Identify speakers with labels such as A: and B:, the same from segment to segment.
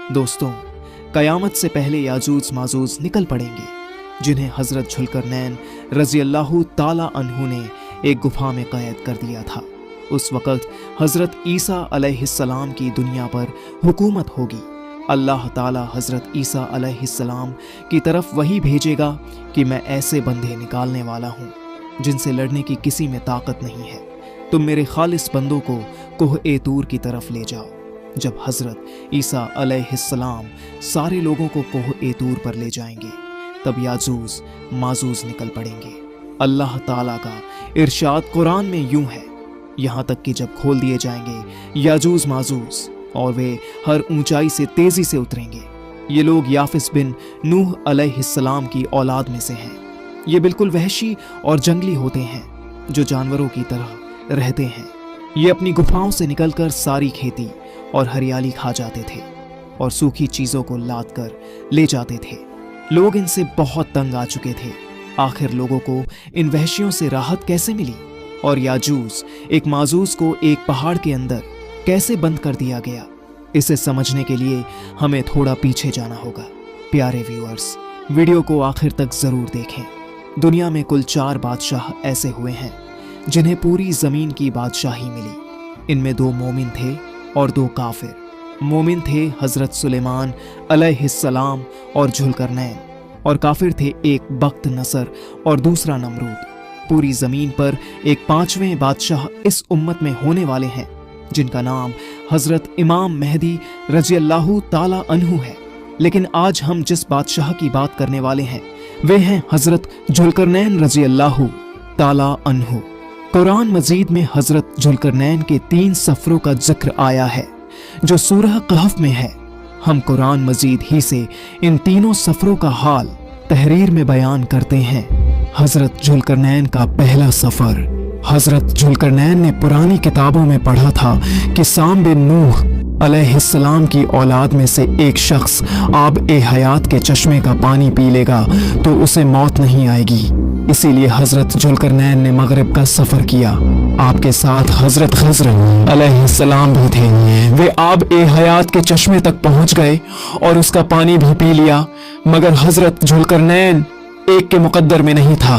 A: दोस्तों, कयामत से पहले याजूज माजूज निकल पड़ेंगे, जिन्हें हजरत जुल्करनैन रजी अल्लाह ताला अन्हु ने एक गुफा में कैद कर दिया था। उस वक़्त हजरत ईसा अलैहिस्सलाम की दुनिया पर हुकूमत होगी। अल्लाह ताला हजरत ईसा अलैहिस्सलाम की तरफ वही भेजेगा कि मैं ऐसे बंदे निकालने वाला हूँ जिनसे लड़ने की किसी में ताकत नहीं है। तुम मेरे खालिस बंदों को कोह ए तूर की तरफ ले जाओ। जब हजरत ईसा अलैहिस्सलाम सारे लोगों को कोह ए तूर पर ले जाएंगे, तब याजूज माजूज निकल पड़ेंगे। अल्लाह ताला का इरशाद कुरान में यूं है, यहाँ तक कि जब खोल दिए जाएंगे याजूज माजूज और वे हर ऊंचाई से तेजी से उतरेंगे। ये लोग याफिस बिन नूह अलैहिस्सलाम की औलाद में से हैं। ये बिल्कुल वहशी और जंगली होते हैं, जो जानवरों की तरह रहते हैं। ये अपनी गुफाओं से निकलकर सारी खेती और हरियाली खा जाते थे और सूखी चीजों को लाद कर ले जाते थे। लोग इनसे बहुत तंग आ चुके थे। आखिर लोगों को इन वहशियों से राहत कैसे मिली और याजूज एक माजूज को एक पहाड़ के अंदर कैसे बंद कर दिया गया, इसे समझने के लिए हमें थोड़ा पीछे जाना होगा। प्यारे व्यूअर्स, वीडियो को आखिर तक जरूर देखें। दुनिया में कुल 4 बादशाह ऐसे हुए हैं जिन्हें पूरी जमीन की बादशाही मिली। इनमें 2 मोमिन थे और 2 काफिर। मोमिन थे हजरत सुलेमान अलैहिस्सलाम और जुल्करनैन, और काफिर थे एक बख्त नसर और दूसरा नमरूद। पूरी जमीन पर एक 5वें बादशाह इस उम्मत में होने वाले हैं, जिनका नाम हजरत इमाम मेहदी रजी अल्लाह ताला अन्हु है। लेकिन आज हम जिस बादशाह की बात करने वाले हैं वे हैं हजरत जुल्करनैन रजी अल्लाह ताला अन्हु। कुरान मजीद में हजरत जुल्करनैन के 3 सफरों का जिक्र आया है जो सूरह कहफ में है। हम कुरान मजीद ही से इन तीनों सफरों का हाल तहरीर में बयान करते हैं। हजरत जुल्करनैन का पहला सफर। हजरत जुल्करनैन ने पुरानी किताबों में पढ़ा था कि साम बिन नूह अलैहिस्सलाम की औलाद में से एक शख्स आब ए हयात के चश्मे का पानी पी लेगा तो उसे मौत नहीं आएगी। इसीलिए हजरत जुल्करनैन ने मगरिब का सफर किया। आपके साथ हजरत खज़र अलैहिस्सलाम भी थे। वे आब ए हयात के चश्मे तक पहुंच गए और उसका पानी भी पी लिया, मगर हजरत जुल्करनैन एक के मुकद्दर में नहीं था।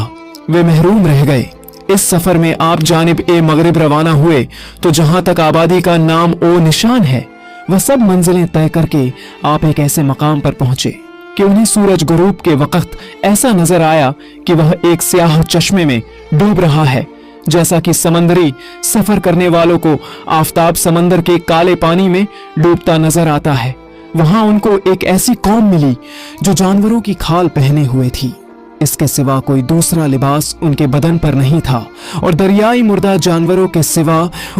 A: वे महरूम रह गए। इस सफर में आप जानिब ए मगरिब रवाना हुए तो जहां तक आबादी का नाम ओ निशान है, वह सब मंजिलें तय करके आप एक ऐसे मकाम पर पहुंचे कि उन्हें सूरज गुरूब के वक्त ऐसा नजर आया कि वह एक स्याह चश्मे में डूब रहा है, जैसा कि समंदरी सफर करने वालों को आफताब समंदर के काले पानी में डूबता नजर आता है। वहां उनको एक ऐसी कौम मिली जो जानवरों की खाल पहने हुए थी। इसके सिवा कोई दूसरा लिबास उनके बदन पर नहीं था और दरियाई मुर्दा जानवरों के सिवा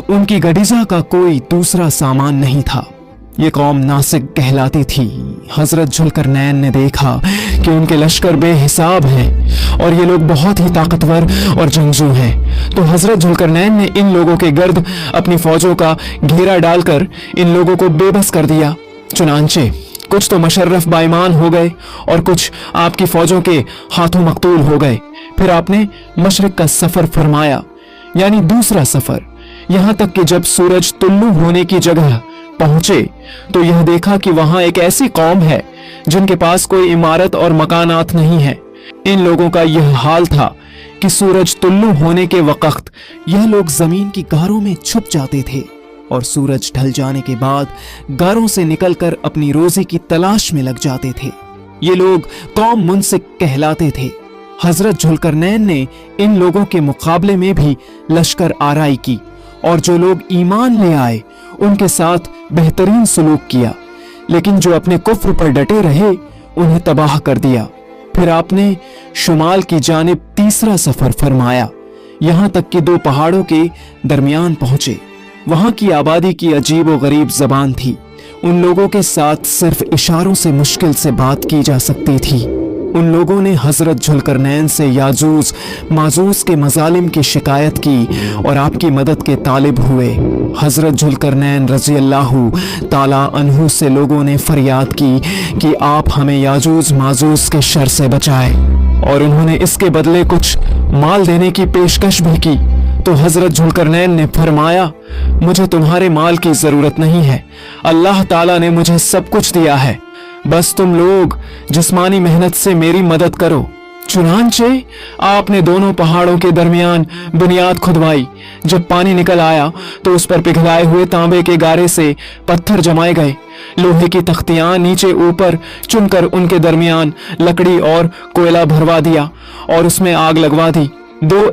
A: उनकी गडीजा का कोई दूसरा सामान नहीं था। ये कौम नासिक कहलाती थी। हजरत जुल्करनैन ने देखा कि उनके लश्कर बेहिसाब हैं और ये लोग बहुत ही ताकतवर और जंगजू हैं। तो हजरत जुल्करनैन ने इन लोगों के गर्द अपनी फौजों का घेरा डालकर इन लोगों को बेबस कर दिया। चुनांचे कुछ तो मशर्रफ बाईमान हो गए और कुछ आपकी फौजों के हाथों मकतूल हो गए। फिर आपने मशरिक का सफर फरमाया, यानी दूसरा सफर। यहां तक कि जब सूरज तुल्लू होने की जगह पहुंचे तो यह देखा कि वहां एक ऐसी कौम है जिनके पास कोई इमारत और मकानात नहीं है। इन लोगों का यह हाल था कि सूरज तुल्लू होने के वक्त यह लोग जमीन की गारों में छुप जाते थे और सूरज ढल जाने के बाद गारों से निकलकर अपनी रोजी की तलाश में लग जाते थे। ये लोग कौम मुनसिक कहलाते थे। हजरत जुल्करनैन ने इन लोगों के मुकाबले में भी लश्कर आराई की और जो लोग ईमान ले आए उनके साथ बेहतरीन सलूक किया, लेकिन जो अपने कुफ्र पर डटे रहे उन्हें तबाह कर दिया। फिर आपने शुमाल की जानिब तीसरा सफर फरमाया, यहां तक कि 2 पहाड़ों के दरमियान पहुंचे। वहां की आबादी की अजीब व गरीब जबान थी। उन लोगों के साथ सिर्फ इशारों से मुश्किल से बात की जा सकती थी। उन लोगों ने हजरत जुल्करनैन से याजूज माजूज के मजालिम की शिकायत की और आपकी मदद के तालिब हुए। हजरत जुल्करनैन रजी अल्लाह ताला अन्हु से लोगों ने फरियाद की कि आप हमें याजूज माजूज के शर से बचाएं, और उन्होंने इसके बदले कुछ माल देने की पेशकश भी की।
B: तो हजरत जुल्करनैन ने फरमाया, मुझे तुम्हारे माल की जरूरत नहीं है, अल्लाह ताला ने मुझे सब कुछ दिया है, बस तुम लोग जिस्मानी मेहनत से मेरी मदद करो। चुनांचे आपने दोनों पहाड़ों के दरमियान बुनियाद खुदवाई। जब पानी निकल आया तो उस पर पिघलाए हुए तांबे के गारे से पत्थर जमाए गए। लोहे की तख्तियां नीचे ऊपर चुनकर उनके दरमियान लकड़ी और कोयला भरवा दिया और उसमें आग लगवा दी।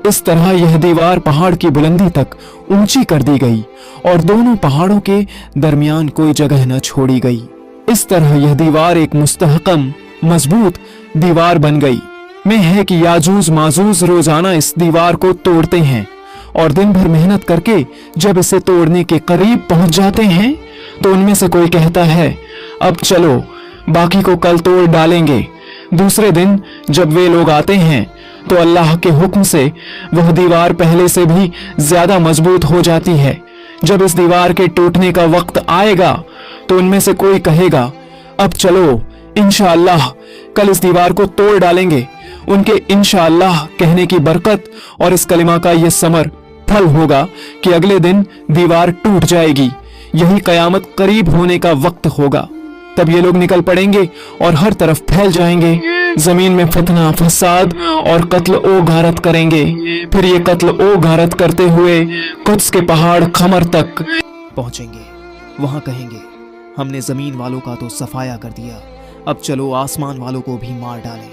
B: इस तरह यह दीवार पहाड़ की बुलंदी तक ऊंची कर दी गई और दोनों पहाड़ों के दरमियान कोई जगह न छोड़ी गई। इस तरह यह दीवार एक मुस्तहकम मजबूत दीवार बन गई। में है कि याजूज माजूज रोजाना इस दीवार को तोड़ते हैं और दिन भर मेहनत करके जब इसे तोड़ने के करीब पहुंच जाते हैं तो उनमें से कोई कहता है, अब चलो बाकी को कल तोड़ डालेंगे। दूसरे दिन जब वे लोग आते हैं तो अल्लाह के हुक्म से वह दीवार पहले से भी ज्यादा मजबूत हो जाती है। जब इस दीवार के टूटने का वक्त आएगा तो उनमें से कोई कहेगा, अब चलो इंशाअल्लाह कल इस दीवार को तोड़ डालेंगे। उनके इंशाअल्लाह कहने की बरकत और इस कलिमा का यह समर फल होगा कि अगले दिन दीवार टूट जाएगी। यही कयामत करीब होने का वक्त होगा। तब ये लोग निकल पड़ेंगे और हर तरफ फैल जाएंगे। जमीन में फितना फसाद और कत्ल ओ गारत करेंगे। फिर ये कत्ल ओ गारत करते हुए कुद्स के पहाड़ खमर तक
A: पहुंचेंगे। वहां कहेंगे, हमने जमीन वालों का तो सफाया कर दिया, अब चलो आसमान वालों को भी मार डालें।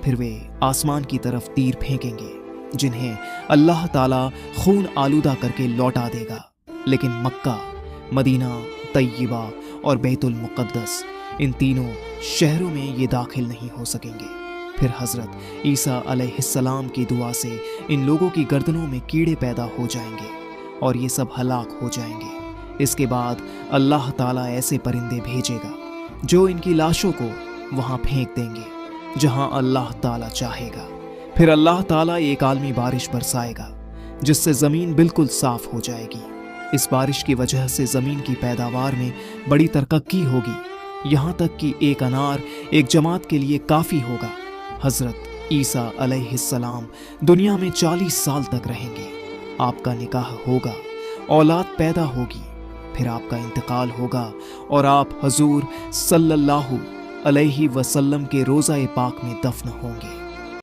A: फिर वे आसमान की तरफ तीर फेंकेंगे जिन्हें अल्लाह ताला खून आलूदा करके लौटा देगा। लेकिन मक्का, मदीना, तय्यबा और बैतुल मुक़द्दस, इन तीनों शहरों में ये दाखिल नहीं हो सकेंगे। फिर हजरत ईसा अलैहिस्सलाम की दुआ से इन लोगों की गर्दनों में कीड़े पैदा हो जाएंगे और ये सब हलाक हो जाएंगे। इसके बाद अल्लाह ताला ऐसे परिंदे भेजेगा जो इनकी लाशों को वहां फेंक देंगे जहां अल्लाह ताला चाहेगा। फिर अल्लाह ताला एक आलमी बारिश बरसाएगा जिससे जमीन बिल्कुल साफ हो जाएगी। इस बारिश की वजह से जमीन की पैदावार में बड़ी तरक्की होगी, यहां तक कि एक अनार एक जमात के लिए काफी होगा। हजरत ईसा अलैहिस्सलाम दुनिया में 40 साल तक रहेंगे। आपका निकाह होगा, औलाद पैदा होगी, फिर आपका इंतकाल होगा और आप हजूर सल्लल्लाहु अलैहि वसल्लम के रोज़ा-ए पाक में दफन होंगे।